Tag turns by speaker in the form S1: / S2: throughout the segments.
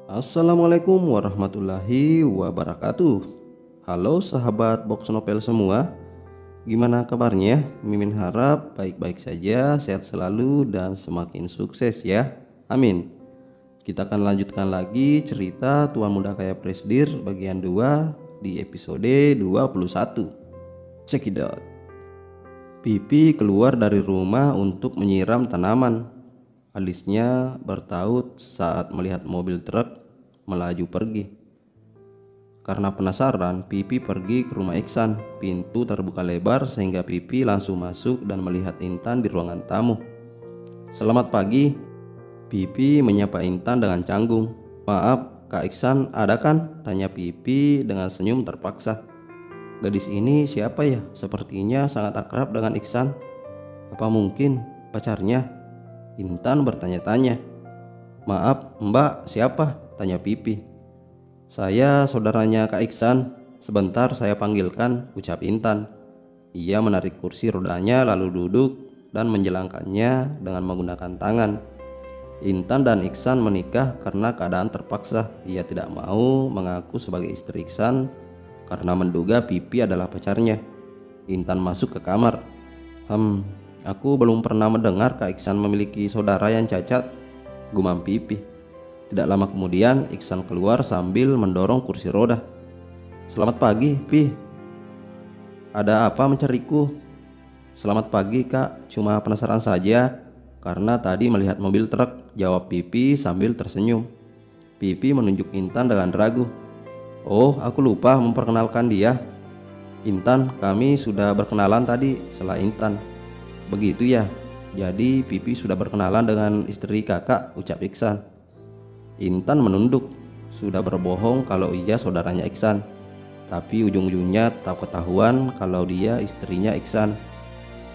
S1: Assalamualaikum warahmatullahi wabarakatuh. Halo sahabat box novel semua, gimana kabarnya? Mimin harap baik-baik saja, sehat selalu dan semakin sukses ya. Amin. Kita akan lanjutkan lagi cerita Tuan Muda Kaya Presdir bagian 2 di episode 21. Check it out. Pipi keluar dari rumah untuk menyiram tanaman. Alisnya bertaut saat melihat mobil truk melaju pergi. Karena penasaran, Pipi pergi ke rumah Iksan. Pintu terbuka lebar sehingga Pipi langsung masuk dan melihat Intan di ruangan tamu. Selamat pagi. Pipi menyapa Intan dengan canggung. Maaf, Kak Iksan ada kan? Tanya Pipi dengan senyum terpaksa. Gadis ini siapa ya? Sepertinya sangat akrab dengan Iksan. Apa mungkin pacarnya? Intan bertanya-tanya. Maaf mbak, siapa? Tanya Pipi. Saya saudaranya Kak Iksan. Sebentar saya panggilkan, ucap Intan. Ia menarik kursi rodanya lalu duduk dan menjelangkannya dengan menggunakan tangan. Intan dan Iksan menikah karena keadaan terpaksa. Ia tidak mau mengaku sebagai istri Iksan karena menduga Pipi adalah pacarnya. Intan masuk ke kamar. Aku belum pernah mendengar Kak Iksan memiliki saudara yang cacat, gumam Pipi. Tidak lama kemudian Iksan keluar sambil mendorong kursi roda. Selamat pagi, Pi. Ada apa mencariku? Selamat pagi Kak, cuma penasaran saja karena tadi melihat mobil truk, jawab Pipi sambil tersenyum. Pipi menunjuk Intan dengan ragu. Oh, aku lupa memperkenalkan dia. Intan, kami sudah berkenalan tadi, sela Intan. Begitu ya, jadi Pipi sudah berkenalan dengan istri kakak, ucap Iksan. Intan menunduk, sudah berbohong kalau ia saudaranya Iksan. Tapi ujung-ujungnya tak ketahuan kalau dia istrinya Iksan.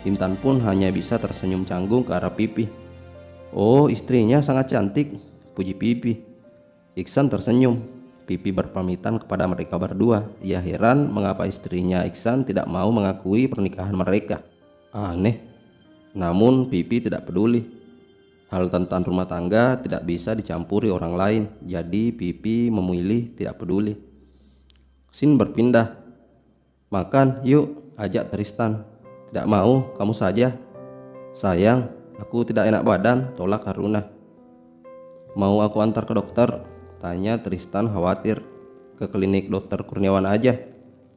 S1: Intan pun hanya bisa tersenyum canggung ke arah Pipi. Oh, istrinya sangat cantik, puji Pipi. Iksan tersenyum. Pipi berpamitan kepada mereka berdua. Ia heran mengapa istrinya Iksan tidak mau mengakui pernikahan mereka. Aneh. Namun Pipi tidak peduli. Hal tentang rumah tangga tidak bisa dicampuri orang lain, jadi Pipi memilih tidak peduli. Sin berpindah. Makan yuk, ajak Tristan. Tidak mau, kamu saja. Sayang, aku tidak enak badan, tolak Haruna. Mau aku antar ke dokter? Tanya Tristan khawatir. Ke klinik dokter Kurniawan aja.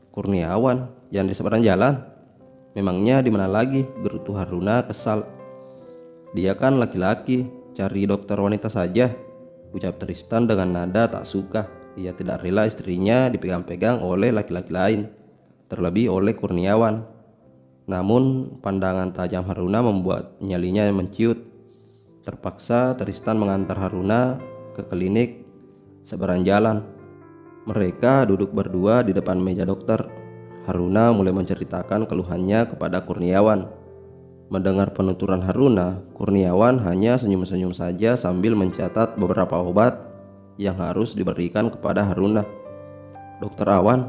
S1: Kurniawan? Yang di seberang jalan? Memangnya di mana lagi? Gerutu Haruna kesal. Dia kan laki-laki, cari dokter wanita saja, ucap Tristan dengan nada tak suka. Ia tidak rela istrinya dipegang-pegang oleh laki-laki lain, terlebih oleh Kurniawan. Namun pandangan tajam Haruna membuat nyalinya menciut. Terpaksa Tristan mengantar Haruna ke klinik seberang jalan. Mereka duduk berdua di depan meja dokter. Haruna mulai menceritakan keluhannya kepada Kurniawan. Mendengar penuturan Haruna, Kurniawan hanya senyum-senyum saja sambil mencatat beberapa obat yang harus diberikan kepada Haruna. Dokter Awan,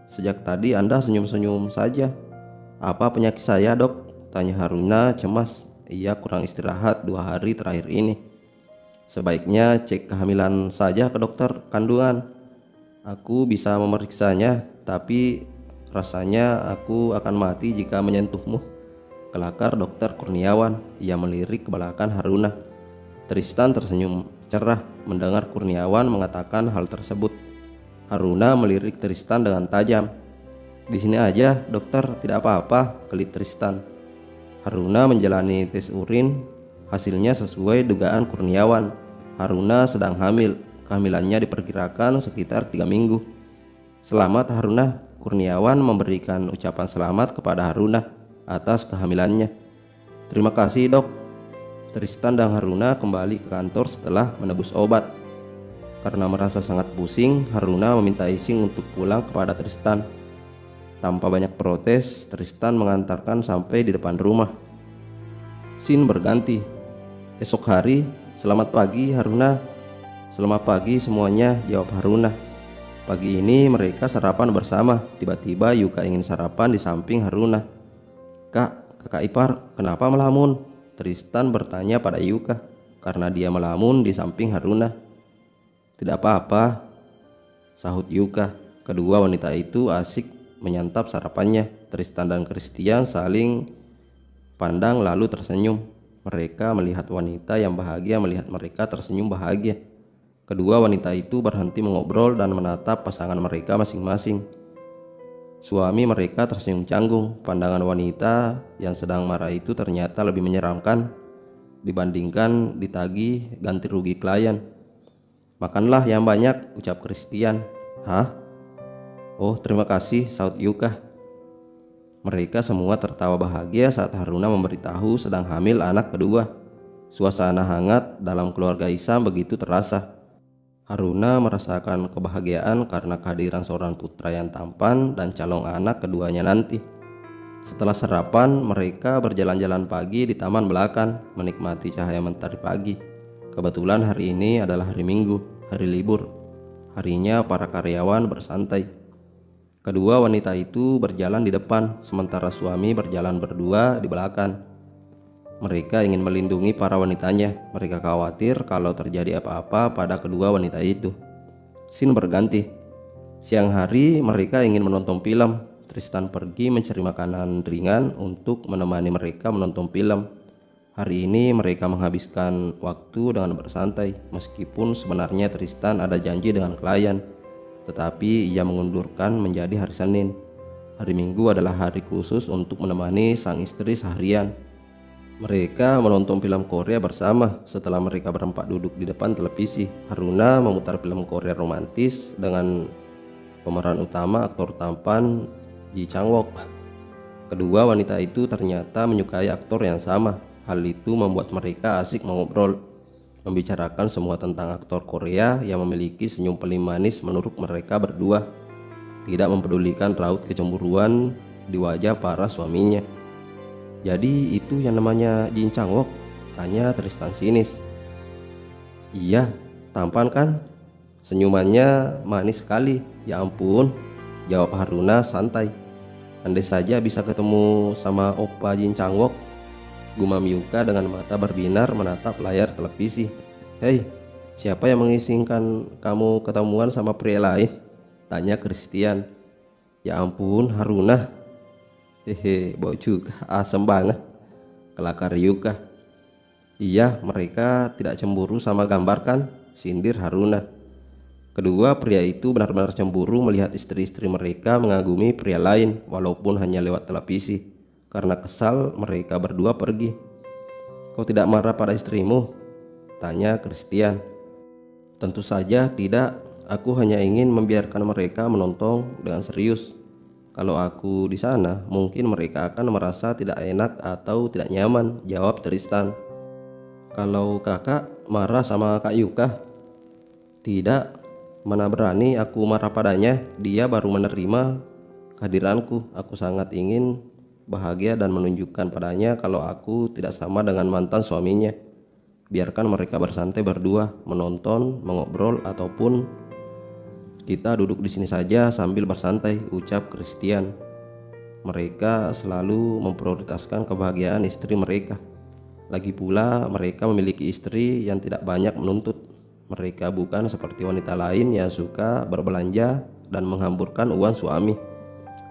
S1: sejak tadi Anda senyum-senyum saja. Apa penyakit saya, dok? Tanya Haruna cemas. Ia kurang istirahat 2 hari terakhir ini. Sebaiknya cek kehamilan saja ke dokter kandungan. Aku bisa memeriksanya, tapi rasanya aku akan mati jika menyentuhmu, kelakar dokter Kurniawan. Ia melirik ke belakang Haruna. Tristan tersenyum cerah mendengar Kurniawan mengatakan hal tersebut. Haruna melirik Tristan dengan tajam. Di sini aja dokter, tidak apa-apa, kelit Tristan. Haruna menjalani tes urin. Hasilnya sesuai dugaan Kurniawan. Haruna sedang hamil. Kehamilannya diperkirakan sekitar 3 minggu. Selamat Haruna. Kurniawan memberikan ucapan selamat kepada Haruna atas kehamilannya. Terima kasih dok. Tristan dan Haruna kembali ke kantor setelah menebus obat. Karena merasa sangat pusing, Haruna meminta izin untuk pulang kepada Tristan. Tanpa banyak protes, Tristan mengantarkan sampai di depan rumah. Scene berganti. Esok hari. Selamat pagi Haruna. Selamat pagi semuanya, jawab Haruna. Pagi ini mereka sarapan bersama. Tiba-tiba Yuka ingin sarapan di samping Haruna. Kak, kakak ipar, kenapa melamun? Tristan bertanya pada Yuka karena dia melamun di samping Haruna. Tidak apa-apa, sahut Yuka. Kedua wanita itu asik menyantap sarapannya. Tristan dan Christian saling pandang lalu tersenyum. Mereka melihat wanita yang bahagia melihat mereka tersenyum bahagia. Kedua wanita itu berhenti mengobrol dan menatap pasangan mereka masing-masing. Suami mereka tersenyum canggung. Pandangan wanita yang sedang marah itu ternyata lebih menyeramkan dibandingkan ditagih ganti rugi klien. Makanlah yang banyak, ucap Christian. Hah? Oh, terima kasih, sahut Yuka. Mereka semua tertawa bahagia saat Haruna memberitahu sedang hamil anak kedua. Suasana hangat dalam keluarga Isam begitu terasa. Haruna merasakan kebahagiaan karena kehadiran seorang putra yang tampan dan calon anak keduanya nanti. Setelah sarapan, mereka berjalan-jalan pagi di taman belakang, menikmati cahaya mentari pagi. Kebetulan hari ini adalah hari Minggu, hari libur. Harinya para karyawan bersantai. Kedua wanita itu berjalan di depan, sementara suami berjalan berdua di belakang. Mereka ingin melindungi para wanitanya. Mereka khawatir kalau terjadi apa-apa pada kedua wanita itu. Scene berganti. Siang hari mereka ingin menonton film. Tristan pergi mencari makanan ringan untuk menemani mereka menonton film. Hari ini mereka menghabiskan waktu dengan bersantai. Meskipun sebenarnya Tristan ada janji dengan klien, tetapi ia mengundurkan menjadi hari Senin. Hari Minggu adalah hari khusus untuk menemani sang istri seharian. Mereka menonton film Korea bersama. Setelah mereka berempat duduk di depan televisi, Haruna memutar film Korea romantis dengan pemeran utama aktor tampan Ji Chang-wook. Kedua wanita itu ternyata menyukai aktor yang sama. Hal itu membuat mereka asik mengobrol, membicarakan semua tentang aktor Korea yang memiliki senyum paling manis menurut mereka berdua, tidak mempedulikan raut kecemburuan di wajah para suaminya. Jadi itu yang namanya Ji Chang-wook? Tanya Tristan sinis. Iya, tampan kan? Senyumannya manis sekali. Ya ampun, jawab Haruna santai. Andai saja bisa ketemu sama Oppa Ji Chang-wook, gumam Yuka dengan mata berbinar menatap layar televisi. Hei, siapa yang mengizinkan kamu ketemuan sama pria lain? Tanya Christian. Ya ampun Haruna. Hehe, bau juga, asem banget, kelakar Yuka. Iya, mereka tidak cemburu sama gambar kan? Sindir Haruna. Kedua pria itu benar-benar cemburu melihat istri-istri mereka mengagumi pria lain walaupun hanya lewat televisi. Karena kesal, mereka berdua pergi. Kau tidak marah pada istrimu? Tanya Christian. Tentu saja tidak, aku hanya ingin membiarkan mereka menonton dengan serius. Kalau aku di sana, mungkin mereka akan merasa tidak enak atau tidak nyaman, jawab Tristan. Kalau kakak marah sama Kak Yuka? Tidak, mana berani aku marah padanya, dia baru menerima kehadiranku. Aku sangat ingin bahagia dan menunjukkan padanya kalau aku tidak sama dengan mantan suaminya. Biarkan mereka bersantai berdua, menonton, mengobrol, ataupun kita duduk di sini saja sambil bersantai, ucap Christian. Mereka selalu memprioritaskan kebahagiaan istri mereka. Lagi pula mereka memiliki istri yang tidak banyak menuntut. Mereka bukan seperti wanita lain yang suka berbelanja dan menghamburkan uang suami.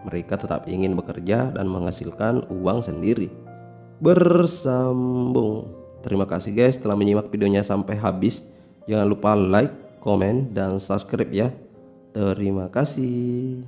S1: Mereka tetap ingin bekerja dan menghasilkan uang sendiri. Bersambung. Terima kasih guys telah menyimak videonya sampai habis. Jangan lupa like, komen, dan subscribe ya. Terima kasih.